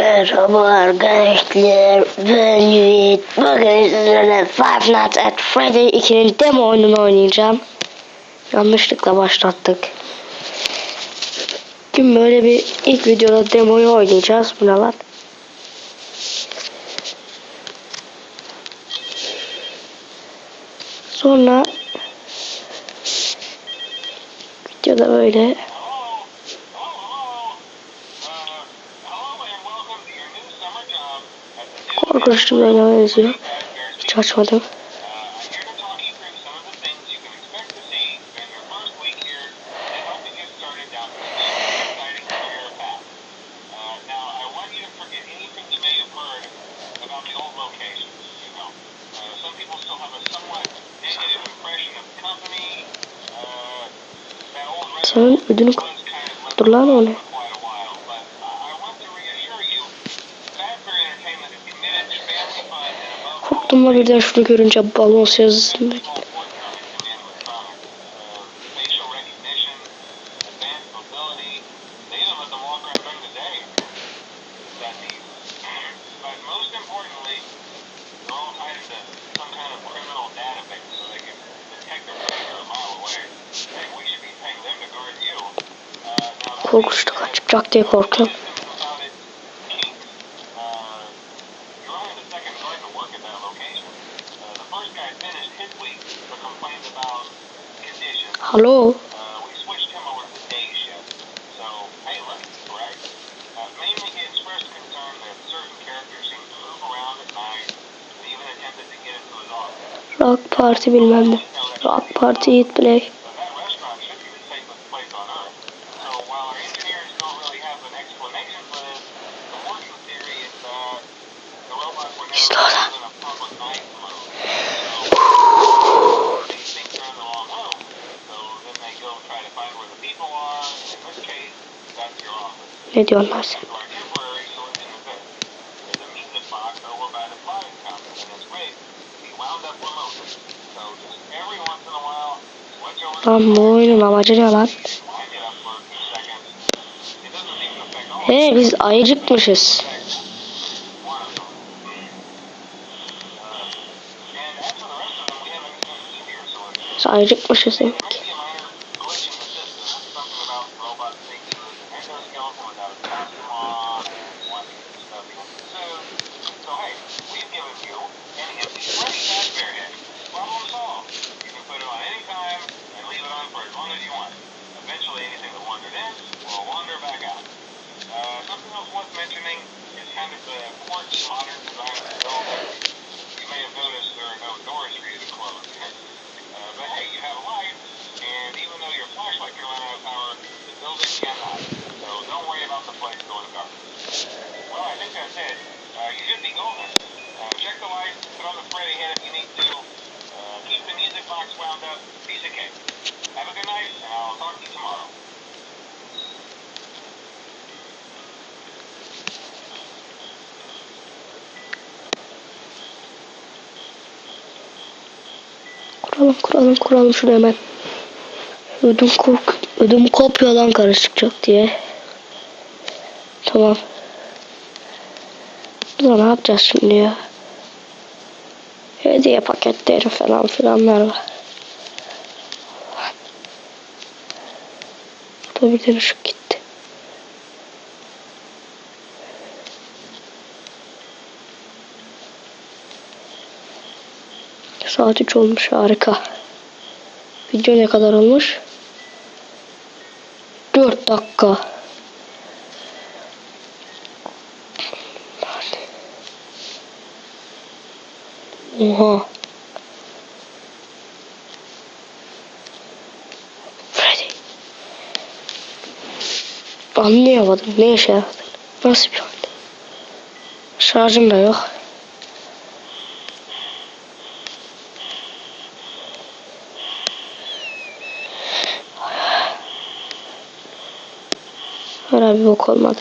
Merhaba arkadaşlar, ben Yiğit. Bugün sizlerle Five Nights at Freddy 2'nin demo oyununu oynayacağım. Yanlışlıkla başlattık. Bugün böyle bir ilk videoda demoyu oynayacağız. Bu ne lan? Sonra videoda böyle korkunçlu bir oyuna benziyor. Hiç açmadım. Senin ödünü dur lan o ne? Korktum da birden şunu görünce balon yazısını. Korkunçluk çıkacak diye korkuyorum. Hello. Rock Party bilmem ne. Rock Party Eat Play. İşte orada. Ne diyorlar sen? Lan bu oyunun amacı ne lan? He biz ayıcıkmışız. Biz ayıcıkmışız demek. Kuralım şunu hemen. Ödüm kopuyor lan karışacak diye. Tamam. Burada ne yapacağız şimdi ya? Hediye paketleri falan filanlar var. Burada bir ışık gitti. Saat 3 olmuş, harika. Video ne kadar olmuş? 4 dakika. Oha. Freddy. Anlayamadım. Ne işe yaradın? Nasıl bir oyun? Şarjım da yok. Hala bir bok olmadı.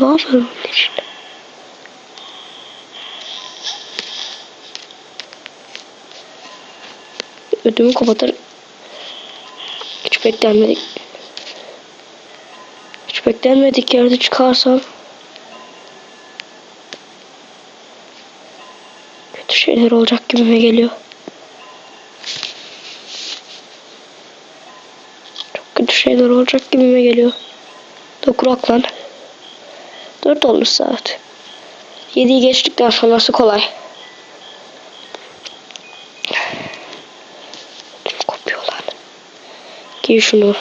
Ne yapıyorum işte? Ödümü kapatır. Hiç beklenmedik. Hiç beklenmedik yerde çıkarsam kötü şeyler olacak gibime geliyor. Çok kötü şeyler olacak gibime geliyor. Dokurak lan. 4 olmuş saat. 7'yi geçtikten sonrası kolay. Kopuyor lan. Giy şunu.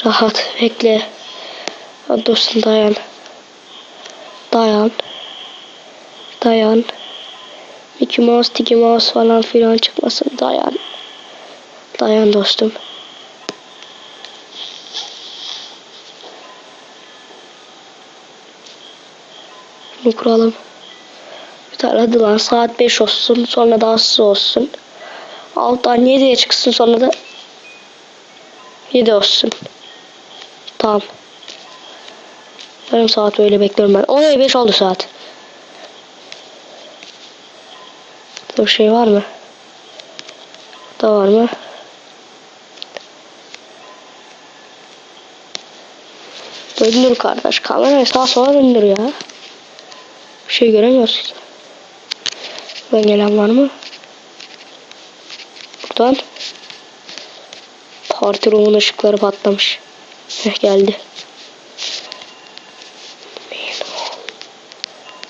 Rahat bekle. Hadi dostum dayan. Dayan. Dayan. Mickey Mouse, Tiki Mouse falan filan çıkmasın. Dayan. Dayan dostum. Bunu kuralım. Bir tane hadi lan saat 5 olsun. Sonra da 6 olsun. 6'dan 7'ye çıksın sonra da 7 olsun. Tamam. Yarım saat öyle bekliyorum ben. Oraya 5 oldu saat. Bir şey var mı? Da var mı? Döndür kardeş. Kamerayı sağa sola döndür ya. Bir şey göremiyorsun. Buradan gelen var mı? Buradan. Parti rumun ışıkları patlamış. Heh geldi.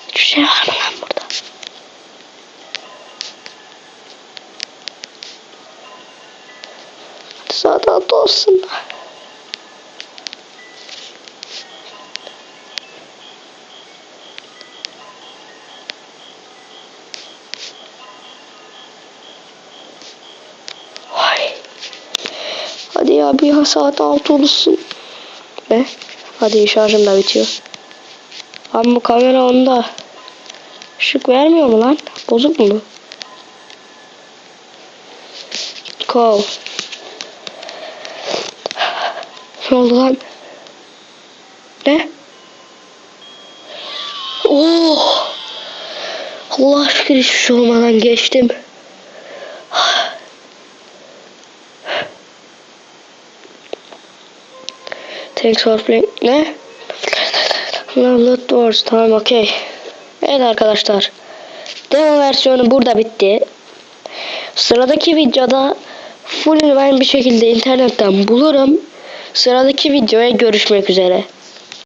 Hiçbir şey var mı lan burada? Hadi saat 6 olsun. Hadi ya bir saat 6 olsun. Ne? Hadi şarjım da bitiyor. Ama bu kamera onda. Işık vermiyor mu lan? Bozuk mu bu? Kov. Ne oldu lan? Ne? Oh! Allah şükür hiçbir şey olmadan geçtim. Thanks for playing. Ne? Loot Wars. Tamam okey. Evet arkadaşlar. Demo versiyonu burada bitti. Sıradaki videoda full ben bir şekilde internetten bulurum. Sıradaki videoya görüşmek üzere.